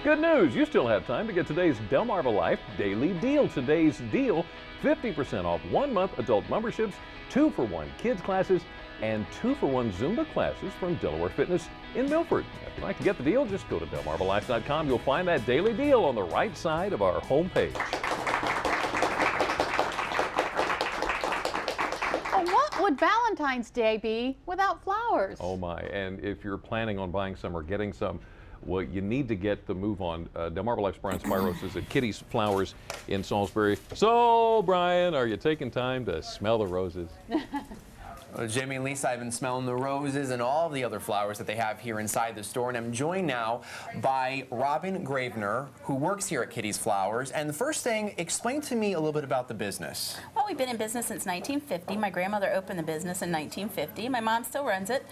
Good news, you still have time to get today's Delmarva Life Daily Deal. Today's deal, 50% off 1 month adult memberships, 2-for-1 kids classes, and 2-for-1 Zumba classes from Delaware Fitness in Milford. If you'd like to get the deal, just go to delmarvalife.com. You'll find that daily deal on the right side of our homepage. What would Valentine's Day be without flowers? Oh my, and if you're planning on buying some or getting some, well, you need to get the move on. Delmarva Life's Brian Spyros is at Kitty's Flowers in Salisbury. So, Brian, are you taking time to smell the roses? Well, Jamie and Lisa, I've been smelling the roses and all the other flowers that they have here inside the store, and I'm joined now by Robin Gravener, who works here at Kitty's Flowers. And the first thing, explain to me a little bit about the business. Well, we've been in business since 1950. My grandmother opened the business in 1950. My mom still runs it.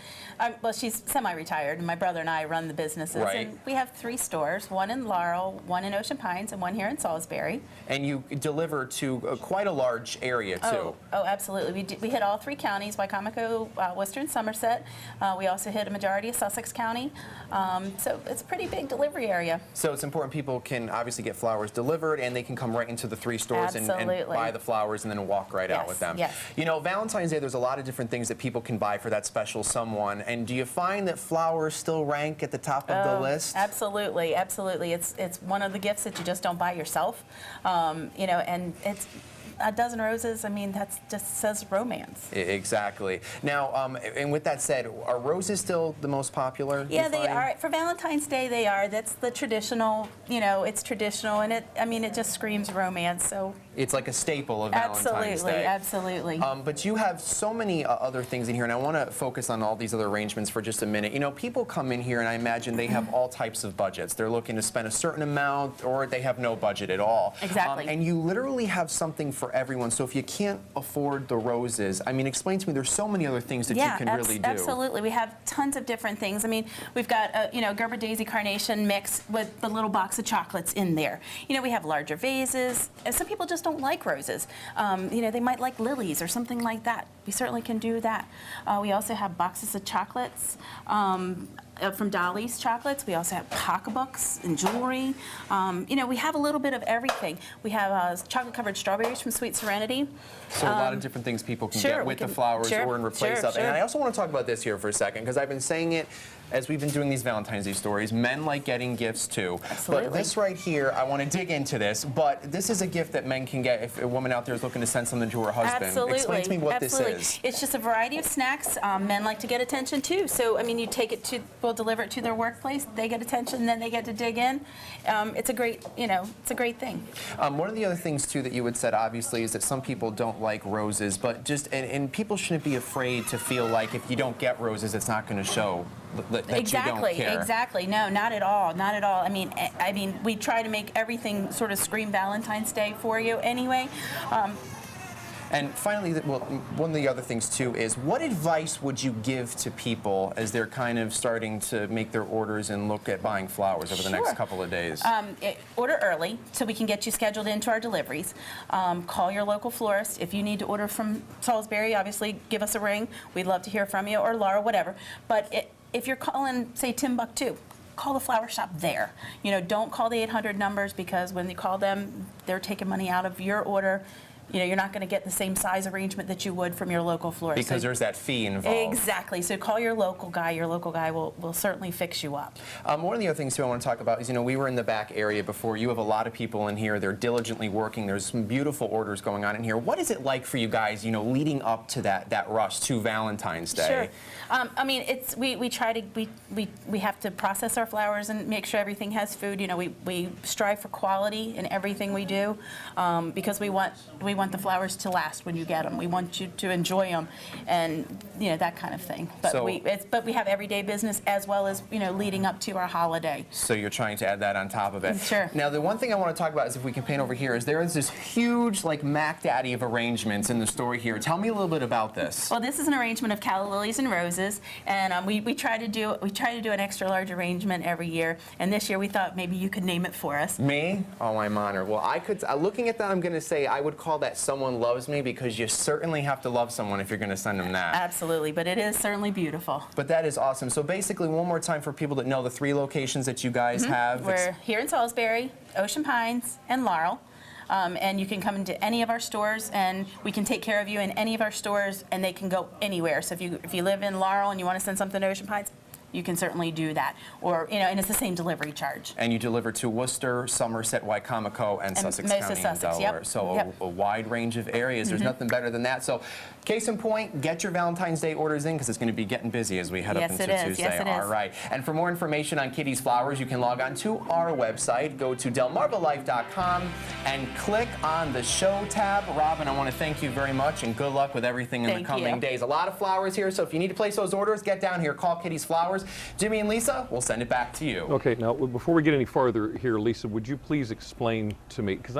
Well, she's semi-retired, and my brother and I run the businesses. Right. And we have 3 stores, one in Laurel, one in Ocean Pines, and one here in Salisbury. And you deliver to quite a large area, too. Oh, absolutely. We hit all 3 counties, Wicomico, Worcester, and Somerset. We also hit a majority of Sussex County. So it's a pretty big delivery area. So it's important people can obviously get flowers delivered, and they can come right into the 3 stores and buy the flowers and then walk right out with them. Yes. You know, Valentine's Day, there's a lot of different things that people can buy for that special someone. And do you find that flowers still rank at the top of the list? Absolutely, absolutely. It's one of the gifts that you just don't buy yourself. You know, and it's a dozen roses. I mean, that just says romance. Exactly. Now, and with that said, are roses still the most popular? Yeah, they are. For Valentine's Day, they are. That's the traditional, you know, it's traditional, and I mean, it just screams romance, so. It's like a staple of Valentine's Day. Absolutely. But you have so many other things in here, and I want to focus on all these other arrangements for just a minute. You know, people come in here, and I imagine they have all types of budgets. They're looking to spend a certain amount, or they have no budget at all. Exactly. And you literally have something for everyone. So if you can't afford the roses, I mean, explain to me, there's so many other things that you can really do. Absolutely. We have tons of different things. I mean, we've got, you know, Gerber Daisy Carnation mix with the little box of chocolates in there. You know, we have larger vases. And some people just don't like roses. You know, they might like lilies or something like that. We certainly can do that. We also have boxes of chocolates. From Dolly's Chocolates. We also have pocketbooks and jewelry. You know, we have a little bit of everything. We have chocolate-covered strawberries from Sweet Serenity. So a lot of different things people can get with the flowers or in replace of. And I also want to talk about this here for a second, because I've been saying it as we've been doing these Valentine's Day stories. Men like getting gifts too. Absolutely. But this right here, I want to dig into this, but this is a gift that men can get if a woman out there is looking to send something to her husband. Absolutely. Explain to me what this is. It's just a variety of snacks. Men like to get attention too. So, I mean, you take it to, we'll deliver it to their workplace, they get attention, then they get to dig in. It's a great, you know, it's a great thing. One of the other things too that you had said, obviously, is that some people don't like roses, but just, and people shouldn't be afraid to feel like if you don't get roses, it's not going to show that you don't care. Exactly. No, not at all. Not at all. I mean, we try to make everything sort of scream Valentine's Day for you anyway. And finally, well, one of the other things too is, what advice would you give to people as they're kind of starting to make their orders and look at buying flowers over the next couple of days? Order early so we can get you scheduled into our deliveries. Call your local florist. If you need to order from Salisbury, obviously give us a ring. We'd love to hear from you, or Laura, whatever. But if you're calling, say, Timbuktu, call the flower shop there. You know, don't call the 800 numbers, because when you call them, they're taking money out of your order. You know, you're not going to get the same size arrangement that you would from your local florist. Because there's that fee involved. Exactly. So call your local guy. Your local guy will certainly fix you up. One of the other things, too, I want to talk about is, you know, we were in the back area before. You have a lot of people in here. They're diligently working. There's some beautiful orders going on in here. What is it like for you guys, you know, leading up to that rush to Valentine's Day? Sure. I mean, we try to, we have to process our flowers and make sure everything has food. You know, we strive for quality in everything we do, because we want the flowers to last when you get them. We want you to enjoy them, and you know, that kind of thing. But so, we have everyday business as well as, you know, leading up to our holiday. So you're trying to add that on top of it. Sure. Now, the one thing I want to talk about is, if we can paint over here, is there is this huge, like, Mac Daddy of arrangements in the store here. Tell me a little bit about this. Well, this is an arrangement of calla lilies and roses, and we try to do an extra large arrangement every year. And this year we thought maybe you could name it for us. Me? Oh, I'm honored. Well, I could. Looking at that, I'm going to say I would call that that someone loves me, because you certainly have to love someone if you're going to send them that. Absolutely, but it is certainly beautiful. But that is awesome. So basically, one more time for people that know the 3 locations that you guys have. We're here in Salisbury, Ocean Pines, and Laurel. And you can come into any of our stores, and we can take care of you in any of our stores, and they can go anywhere. So if you live in Laurel and you want to send something to Ocean Pines, you can certainly do that. Or, and it's the same delivery charge. And you deliver to Worcester, Somerset, Wycomico, and Sussex most County of Sussex, in Delaware. yep. So Yep. a wide range of areas. There's nothing better than that. So case in point, get your Valentine's Day orders in, because it's going to be getting busy as we head Yes, up into it is. Tuesday. Yes, it All is. right. And for more information on Kitty's Flowers, you can log on to our website. Go to delmarvalife.com and click on the show tab. Robin, I want to thank you very much, and good luck with everything in the Thank coming you. days. A lot of flowers here, so if you need to place those orders, get down here. Call Kitty's Flowers. Jimmy and Lisa, we'll send it back to you. Okay, now before we get any farther here, Lisa, would you please explain to me, because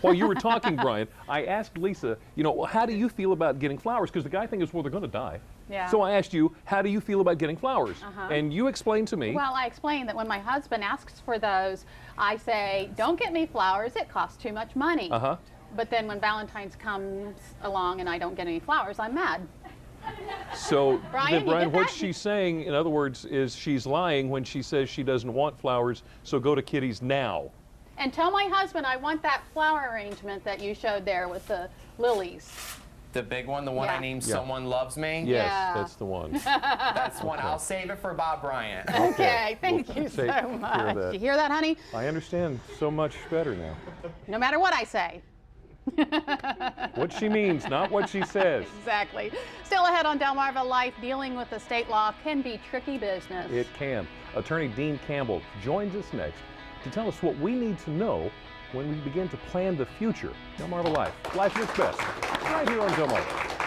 while you were talking, Brian, I asked Lisa, well, how do you feel about getting flowers? Because the guy thinks, well, they're going to die. Yeah. So I asked you, how do you feel about getting flowers? And you explained to me. Well, I explained that when my husband asks for those, I say, don't get me flowers, it costs too much money. But then when Valentine's comes along and I don't get any flowers, I'm mad. So, Brian, then, you Brian, get what that? she's saying, in other words, is she's lying when she says she doesn't want flowers, so go to Kitty's now. And tell my husband I want that flower arrangement that you showed there with the lilies. The big one, the one I Yeah. named Yeah. Someone Loves Me? Yes, Yeah. that's the one. That's one. I'll save it for Bob Bryant. Okay, thank We'll you take care so of much. that. You hear that, honey? I understand so much better now. No matter what I say. What she means, not what she says. Exactly. Still ahead on Delmarva Life, dealing with the state law can be tricky business. It can. Attorney Dean Campbell joins us next to tell us what we need to know when we begin to plan the future. Delmarva Life, life at its best, right here on Delmarva.